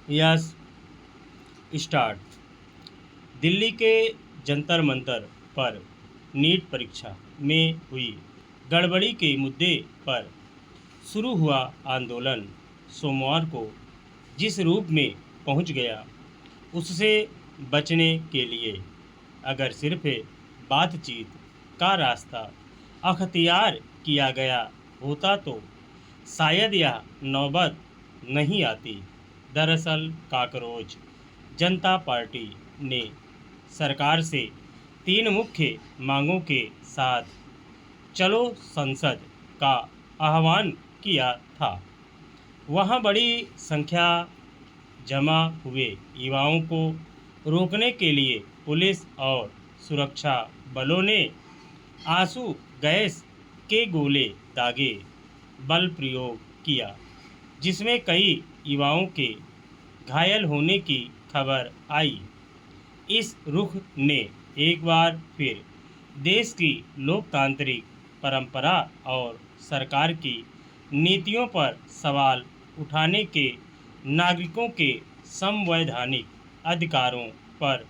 Yes start. Delhi के जंतर मंतर पर NEET परीक्षा में हुई गड़बड़ी के मुद्दे पर शुरू हुआ आंदोलन सोमवार को जिस रूप में पहुंच गया, उससे बचने के लिए अगर सिर्फ बातचीत का रास्ता अख्तियार किया गया होता तो शायद यह नौबत नहीं आती। दरअसल काकरोच जनता पार्टी ने सरकार से 3 मुख्य मांगों के साथ चलो संसद का आह्वान किया था। वहां बड़ी संख्या जमा हुए युवाओं को रोकने के लिए पुलिस और सुरक्षा बलों ने आंसू गैस के गोले दागे, बल प्रयोग किया, जिसमें कई युवाओं के घायल होने की खबर आई। इस रुख ने एक बार फिर देश की लोकतांत्रिक परंपरा और सरकार की नीतियों पर सवाल उठाने के नागरिकों के संवैधानिक अधिकारों पर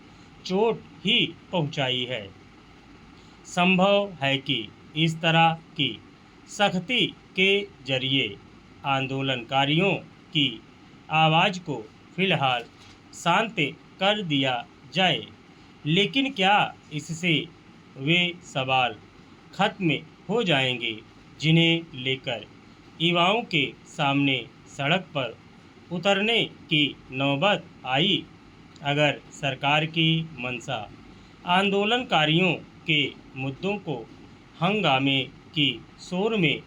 चोट ही पहुंचाई है। संभव है कि इस तरह की सख्ती के जरिए आंदोलनकारियों की आवाज़ को फिलहाल शांत कर दिया जाए, लेकिन क्या इससे वे सवाल खत्म हो जाएंगे जिन्हें लेकर युवाओं के सामने सड़क पर उतरने की नौबत आई? अगर सरकार की मंशा आंदोलनकारियों के मुद्दों को हंगामे की शोर में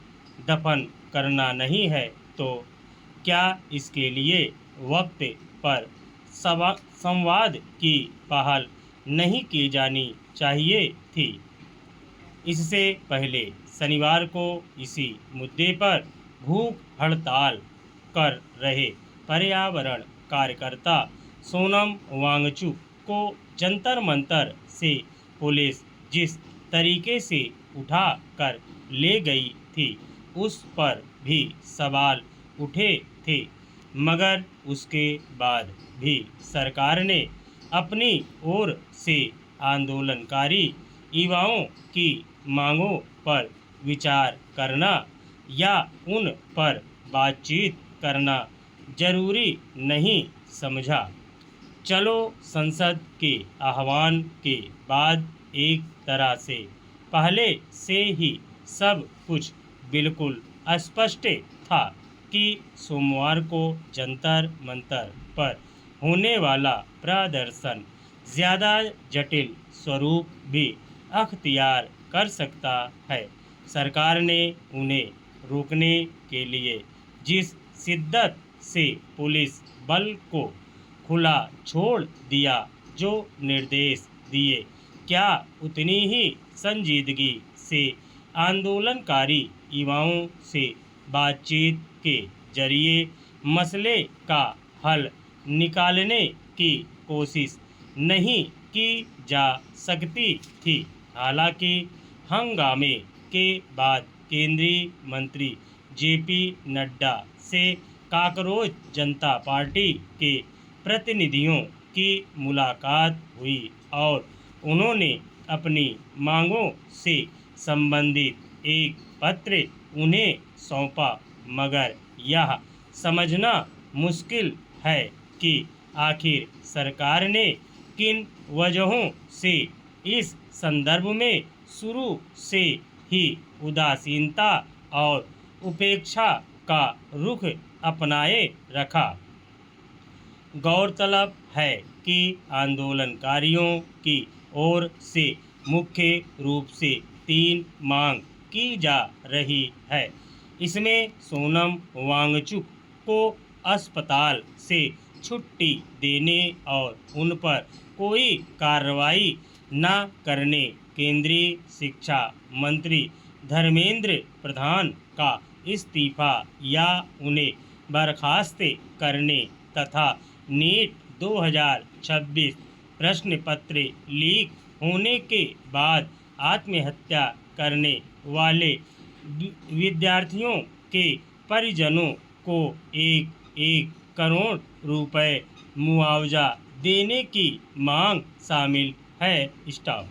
दफन करना नहीं है, तो क्या इसके लिए वक्त पर संवाद की पहल नहीं की जानी चाहिए थी? इससे पहले शनिवार को इसी मुद्दे पर भूख हड़ताल कर रहे पर्यावरण कार्यकर्ता सोनम वांगचुक को जंतर मंतर से पुलिस जिस तरीके से उठा कर ले गई थी, उस पर भी सवाल उठे थे, मगर उसके बाद भी सरकार ने अपनी ओर से आंदोलनकारी युवाओं की मांगों पर विचार करना या उन पर बातचीत करना जरूरी नहीं समझा। चलो संसद के आह्वान के बाद एक तरह से पहले से ही सब कुछ बिल्कुल स्पष्ट था कि सोमवार को जंतर मंतर पर होने वाला प्रदर्शन ज़्यादा जटिल स्वरूप भी अख्तियार कर सकता है। सरकार ने उन्हें रोकने के लिए जिस शिद्दत से पुलिस बल को खुला छोड़ दिया, जो निर्देश दिए, क्या उतनी ही संजीदगी से आंदोलनकारी युवाओं से बातचीत के जरिए मसले का हल निकालने की कोशिश नहीं की जा सकती थी? हालांकि हंगामे के बाद केंद्रीय मंत्री जेपी नड्डा से काकरोच जनता पार्टी के प्रतिनिधियों की मुलाकात हुई और उन्होंने अपनी मांगों से संबंधित एक पत्र उन्हें सौंपा, मगर यह समझना मुश्किल है कि आखिर सरकार ने किन वजहों से इस संदर्भ में शुरू से ही उदासीनता और उपेक्षा का रुख अपनाए रखा। गौरतलब है कि आंदोलनकारियों की ओर से मुख्य रूप से 3 मांग की जा रही है। इसमें सोनम वांगचुक को अस्पताल से छुट्टी देने और उन पर कोई कार्रवाई न करने, केंद्रीय शिक्षा मंत्री धर्मेंद्र प्रधान का इस्तीफा या उन्हें बर्खास्त करने तथा नीट 2026 प्रश्न पत्र लीक होने के बाद आत्महत्या करने वाले विद्यार्थियों के परिजनों को एक एक करोड़ रुपए मुआवजा देने की मांग शामिल है। स्टॉप।